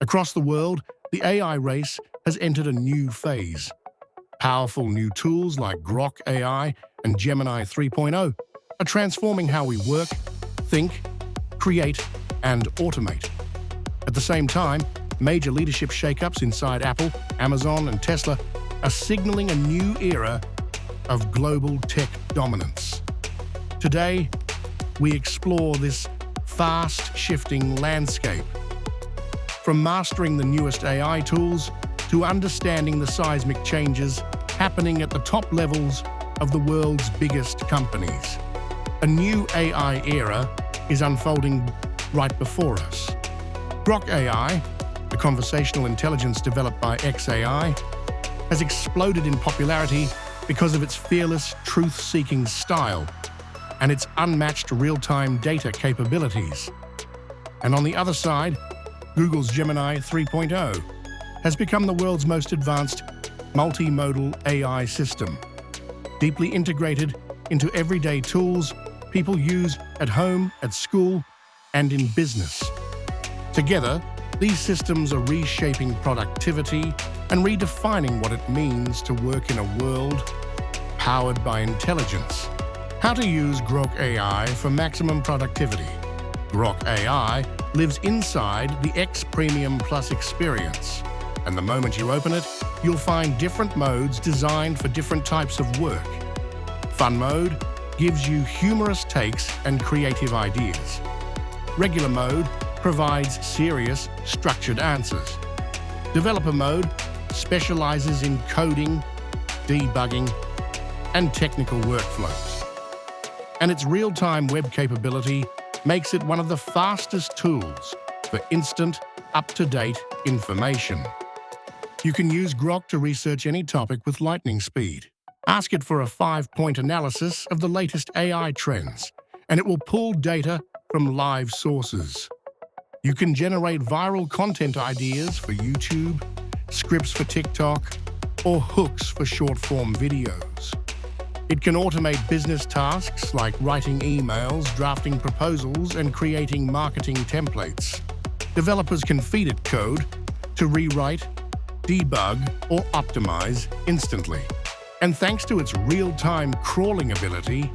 Across the world, the AI race has entered a new phase. Powerful new tools like Grok AI and Gemini 3.0 are transforming how we work, think, create, and automate. At the same time, major leadership shakeups inside Apple, Amazon, and Tesla are signaling a new era of global tech dominance. Today, we explore this fast-shifting landscape. From mastering the newest AI tools to understanding the seismic changes happening at the top levels of the world's biggest companies. A new AI era is unfolding right before us. Grok AI, the conversational intelligence developed by xAI, has exploded in popularity because of its fearless, truth-seeking style and its unmatched real-time data capabilities. And on the other side, Google's Gemini 3.0 has become the world's most advanced multimodal AI system, deeply integrated into everyday tools people use at home, at school, and in business. Together, these systems are reshaping productivity and redefining what it means to work in a world powered by intelligence. How to use Grok AI for maximum productivity. Grok AI lives inside the X Premium Plus experience, and the moment you open it, you'll find different modes designed for different types of work. Fun mode gives you humorous takes and creative ideas. Regular mode provides serious, structured answers. Developer mode specializes in coding, debugging, and technical workflows. And its real-time web capability makes it one of the fastest tools for instant, up-to-date information. You can use Grok to research any topic with lightning speed. Ask it for a 5-point analysis of the latest AI trends, and it will pull data from live sources. You can generate viral content ideas for YouTube, scripts for TikTok, or hooks for short-form videos. It can automate business tasks like writing emails, drafting proposals, and creating marketing templates. Developers can feed it code to rewrite, debug, or optimize instantly. And thanks to its real-time crawling ability,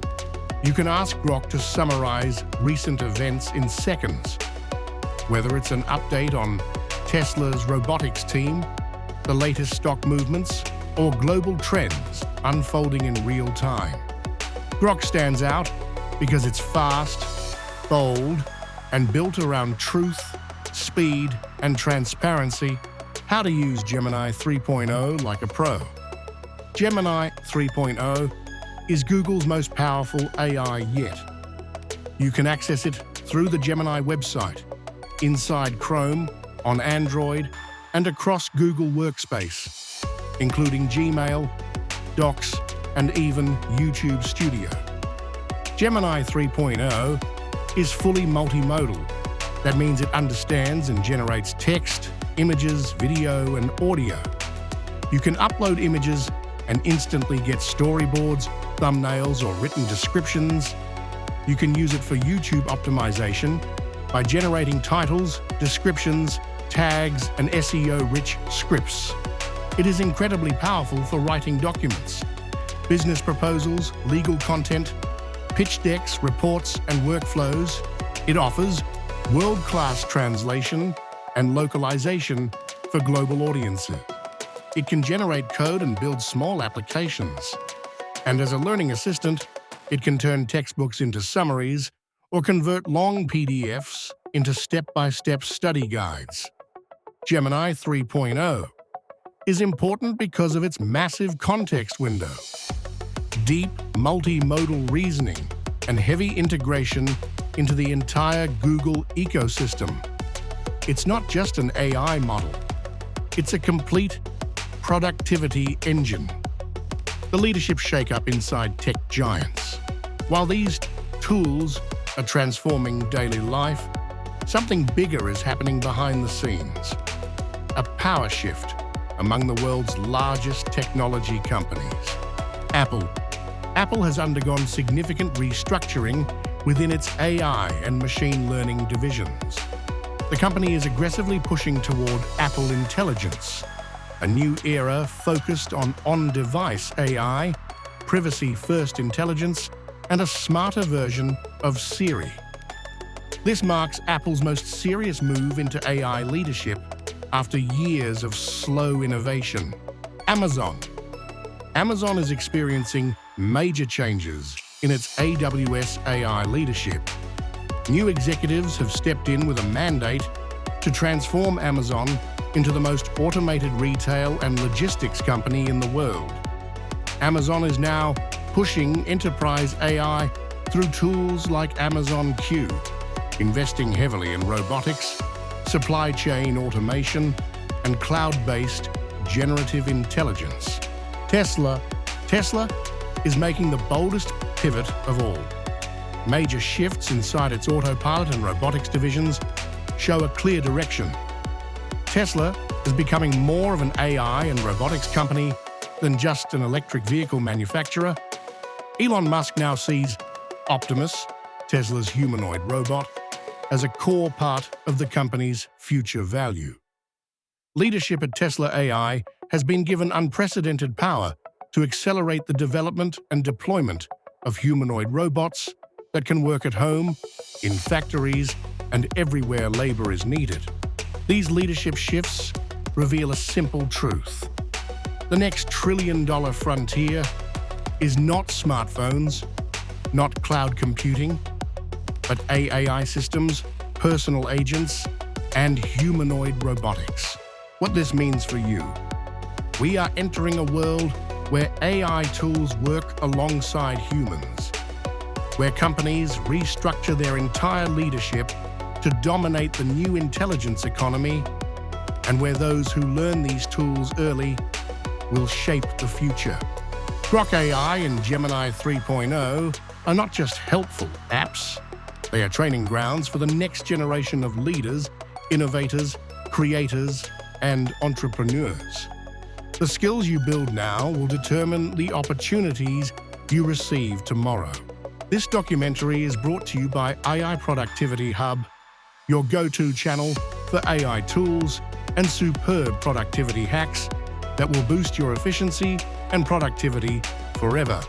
you can ask Grok to summarize recent events in seconds. Whether it's an update on Tesla's robotics team, the latest stock movements, or global trends unfolding in real time. Grok stands out because it's fast, bold, and built around truth, speed, and transparency. How to use Gemini 3.0 like a pro. Gemini 3.0 is Google's most powerful AI yet. You can access it through the Gemini website, inside Chrome, on Android, and across Google Workspace, including Gmail, Docs, and even YouTube Studio. Gemini 3.0 is fully multimodal. That means it understands and generates text, images, video, and audio. You can upload images and instantly get storyboards, thumbnails, or written descriptions. You can use it for YouTube optimization by generating titles, descriptions, tags, and SEO-rich scripts. It is incredibly powerful for writing documents, business proposals, legal content, pitch decks, reports, and workflows. It offers world-class translation and localization for global audiences. It can generate code and build small applications. And as a learning assistant, it can turn textbooks into summaries or convert long PDFs into step-by-step study guides. Gemini 3.0 is important because of its massive context window, deep multimodal reasoning, and heavy integration into the entire Google ecosystem. It's not just an AI model, it's a complete productivity engine. The leadership shakeup inside tech giants. While these tools are transforming daily life, something bigger is happening behind the scenes. A power shift among the world's largest technology companies. Apple. Apple has undergone significant restructuring within its AI and machine learning divisions. The company is aggressively pushing toward Apple Intelligence, a new era focused on-device AI, privacy-first intelligence, and a smarter version of Siri. This marks Apple's most serious move into AI leadership after years of slow innovation. Amazon. Amazon is experiencing major changes in its AWS AI leadership. New executives have stepped in with a mandate to transform Amazon into the most automated retail and logistics company in the world. Amazon is now pushing enterprise AI through tools like Amazon Q, investing heavily in robotics, supply chain automation, and cloud-based generative intelligence. Tesla is making the boldest pivot of all. Major shifts inside its autopilot and robotics divisions show a clear direction. Tesla is becoming more of an AI and robotics company than just an electric vehicle manufacturer. Elon Musk now sees Optimus, Tesla's humanoid robot, as a core part of the company's future value. Leadership at Tesla AI has been given unprecedented power to accelerate the development and deployment of humanoid robots that can work at home, in factories, and everywhere labor is needed. These leadership shifts reveal a simple truth. The next trillion-dollar frontier is not smartphones, not cloud computing, but AI systems, personal agents, and humanoid robotics. What this means for you. We are entering a world where AI tools work alongside humans, where companies restructure their entire leadership to dominate the new intelligence economy, and where those who learn these tools early will shape the future. Grok AI and Gemini 3.0 are not just helpful apps, they are training grounds for the next generation of leaders, innovators, creators, and entrepreneurs. The skills you build now will determine the opportunities you receive tomorrow. This documentary is brought to you by AI Productivity Hub, your go-to channel for AI tools and superb productivity hacks that will boost your efficiency and productivity forever.